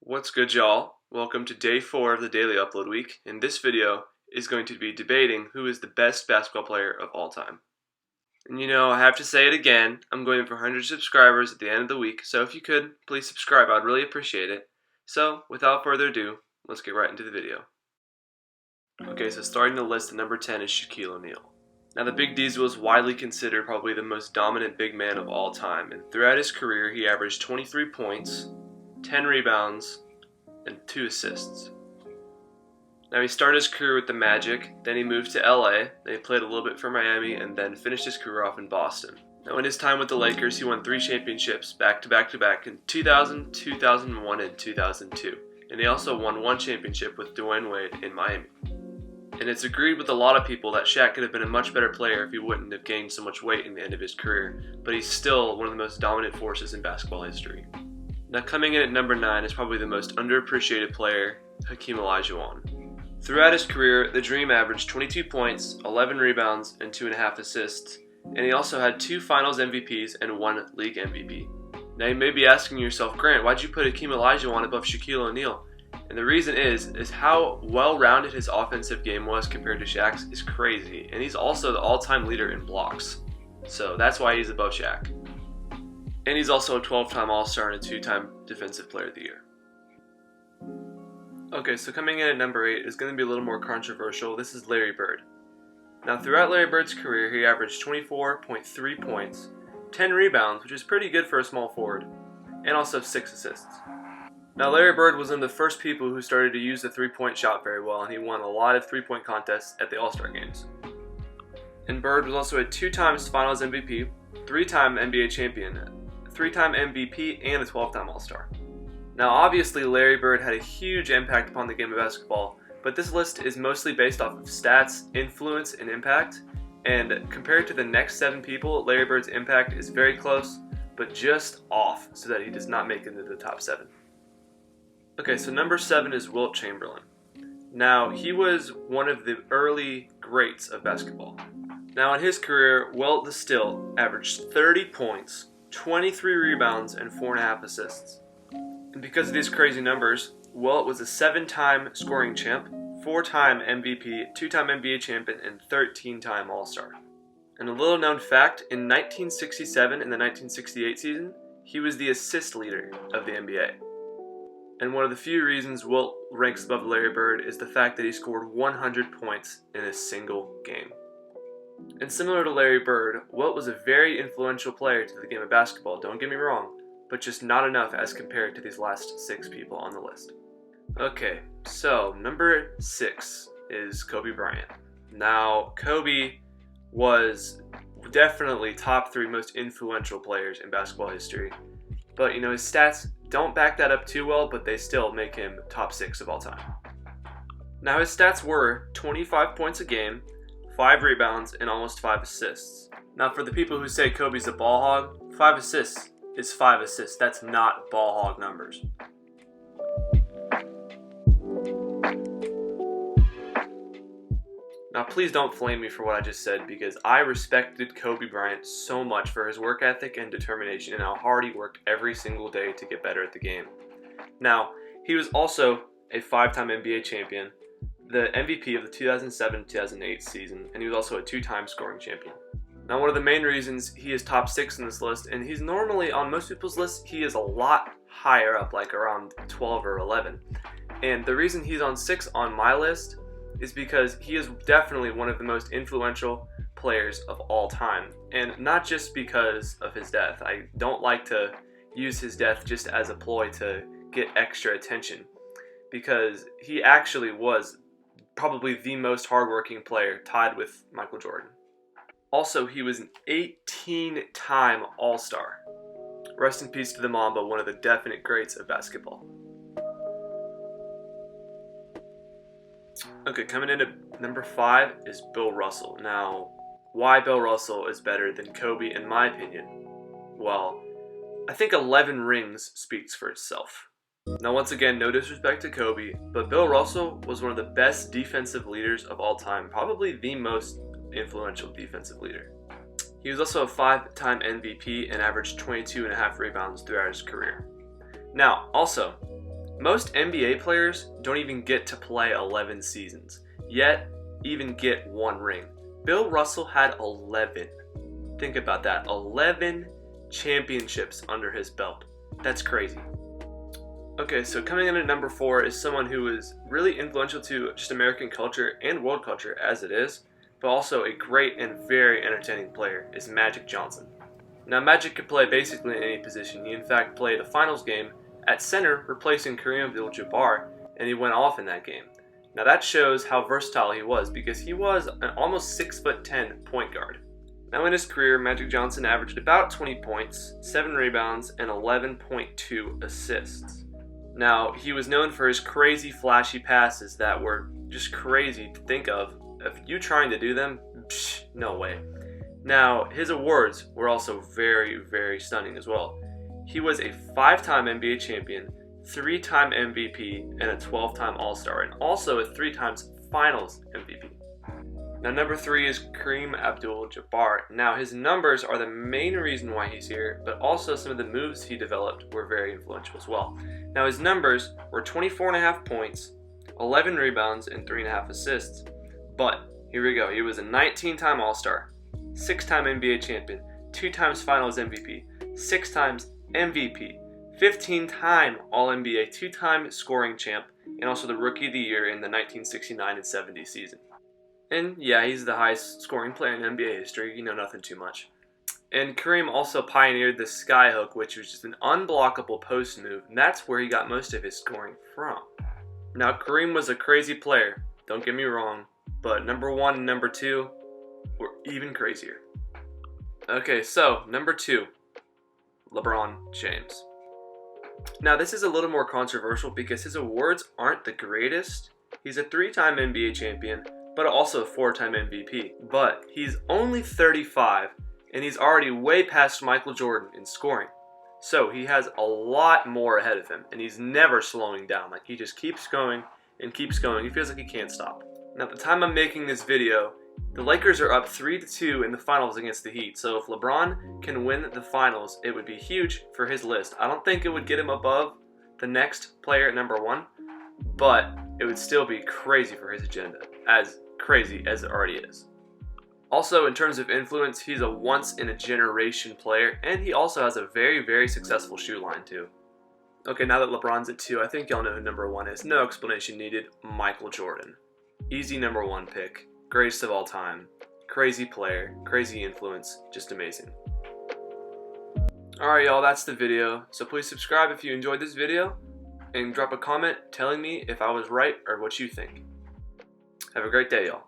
What's good, y'all? Welcome to day 4 of the daily upload week, and this video is going to be debating who is the best basketball player of all time. And I have to say it again, I'm going for 100 subscribers at the end of the week, so if you could, please subscribe, I'd really appreciate it. So, without further ado, let's get right into the video. Okay, so starting the list at number 10 is Shaquille O'Neal. Now, the Big Diesel is widely considered probably the most dominant big man of all time, and throughout his career, he averaged 23 points, 10 rebounds, and 2 assists. Now, he started his career with the Magic, then he moved to LA, then he played a little bit for Miami, and then finished his career off in Boston. Now, in his time with the Lakers, he won 3 championships back to back in 2000, 2001, and 2002. And he also won 1 championship with Dwayne Wade in Miami. And it's agreed with a lot of people that Shaq could have been a much better player if he wouldn't have gained so much weight in the end of his career, but he's still one of the most dominant forces in basketball history. Now, coming in at number 9 is probably the most underappreciated player, Hakeem Olajuwon. Throughout his career, the Dream averaged 22 points, 11 rebounds, and 2.5 assists, and he also had 2 Finals MVPs and 1 League MVP. Now, you may be asking yourself, Grant, why'd you put Hakeem Olajuwon above Shaquille O'Neal? And the reason is how well-rounded his offensive game was compared to Shaq's is crazy, and he's also the all-time leader in blocks. So that's why he's above Shaq. And he's also a 12-time All-Star and a 2-time Defensive Player of the Year. Okay, so coming in at number 8 is going to be a little more controversial. This is Larry Bird. Now, throughout Larry Bird's career, he averaged 24.3 points, 10 rebounds, which is pretty good for a small forward, and also 6 assists. Now, Larry Bird was one of the first people who started to use the three-point shot very well, and he won a lot of three-point contests at the All-Star games. And Bird was also a 2-time Finals MVP, 3-time NBA champion, 3-time MVP, and a 12-time All-Star. Now, obviously, Larry Bird had a huge impact upon the game of basketball, but this list is mostly based off of stats, influence, and impact, and compared to the next 7 people, Larry Bird's impact is very close, but just off, so that he does not make it into the top 7. Okay, so number 7 is Wilt Chamberlain. Now, he was one of the early greats of basketball. Now, in his career, Wilt the Still averaged 30 points, 23 rebounds, and 4.5 assists. And because of these crazy numbers, Wilt was a 7-time scoring champ, 4-time MVP, 2-time NBA champion, and 13-time All-Star. And a little known fact, in 1967 and the 1968 season, he was the assist leader of the NBA. And one of the few reasons Wilt ranks above Larry Bird is the fact that he scored 100 points in a single game. And similar to Larry Bird, Wilt was a very influential player to the game of basketball, don't get me wrong, but just not enough as compared to these last 6 people on the list. Okay, so number 6 is Kobe Bryant. Now, Kobe was definitely top 3 most influential players in basketball history, but his stats don't back that up too well, but they still make him top 6 of all time. Now, his stats were 25 points a game, 5 rebounds, and almost 5 assists. Now, for the people who say Kobe's a ball hog, 5 assists is 5 assists. That's not ball hog numbers. Now, please don't flame me for what I just said, because I respected Kobe Bryant so much for his work ethic and determination and how hard he worked every single day to get better at the game. Now, he was also a 5-time NBA champion, the MVP of the 2007-2008 season, and he was also a 2-time scoring champion. Now, one of the main reasons he is top 6 in this list, and he's normally on most people's lists, he is a lot higher up, like around 12 or 11. And the reason he's on 6 on my list is because he is definitely one of the most influential players of all time. And not just because of his death. I don't like to use his death just as a ploy to get extra attention, because he actually was probably the most hardworking player, tied with Michael Jordan. Also, he was an 18-time All-Star. Rest in peace to the Mamba, one of the definite greats of basketball. Okay, coming in at number 5 is Bill Russell. Now, why Bill Russell is better than Kobe, in my opinion? Well, I think 11 rings speaks for itself. Now, once again, no disrespect to Kobe, but Bill Russell was one of the best defensive leaders of all time, probably the most influential defensive leader. He was also a 5-time MVP and averaged 22.5 rebounds throughout his career. Now, also, Most NBA players don't even get to play 11 seasons, yet even get one ring. Bill Russell had 11. Think about that, 11 championships under his belt. That's crazy. Okay, so coming in at number 4 is someone who is really influential to just American culture and world culture as it is, but also a great and very entertaining player, is Magic Johnson. Now, Magic could play basically in any position. He in fact played a finals game at center, replacing Kareem AbdulJabbar, and he went off in that game. Now that shows how versatile he was, because he was an almost 6'10" point guard. Now in his career, Magic Johnson averaged about 20 points, 7 rebounds, and 11.2 assists. Now, he was known for his crazy flashy passes that were just crazy to think of. If you trying to do them, no way. Now, his awards were also very, very stunning as well. He was a 5-time NBA champion, 3-time MVP, and a 12-time All-Star, and also a 3 times Finals MVP. Now, number 3 is Kareem AbdulJabbar. Now, his numbers are the main reason why he's here, but also some of the moves he developed were very influential as well. Now, his numbers were 24.5 points, 11 rebounds, and 3.5 assists. But, here we go, he was a 19-time All-Star, 6-time NBA champion, 2 times Finals MVP, 6 times MVP, 15-time All-NBA, 2-time scoring champ, and also the Rookie of the Year in the 1969 and 70 season. And yeah, he's the highest scoring player in NBA history, you know, nothing too much. And Kareem also pioneered the skyhook, which was just an unblockable post move, and that's where he got most of his scoring from. Now, Kareem was a crazy player, don't get me wrong, but number 1 and number 2 were even crazier. Okay, so number 2, LeBron James. Now, this is a little more controversial because his awards aren't the greatest. He's a 3-time NBA champion, but also a 4-time MVP. But he's only 35, and he's already way past Michael Jordan in scoring. So he has a lot more ahead of him, and he's never slowing down. Like, he just keeps going and keeps going. He feels like he can't stop. Now, at the time I'm making this video, the Lakers are up 3-2 in the finals against the Heat. So if LeBron can win the finals, it would be huge for his list. I don't think it would get him above the next player at number 1, but it would still be crazy for his agenda, as crazy as it already is. Also, in terms of influence, he's a once-in-a-generation player, and he also has a very, very successful shoe line too. Okay, now that LeBron's at 2, I think y'all know who number 1 is. No explanation needed. Michael Jordan. Easy number 1 pick. Greatest of all time. Crazy player. Crazy influence. Just amazing. Alright y'all, that's the video. So please subscribe if you enjoyed this video, and drop a comment telling me if I was right or what you think. Have a great day, y'all.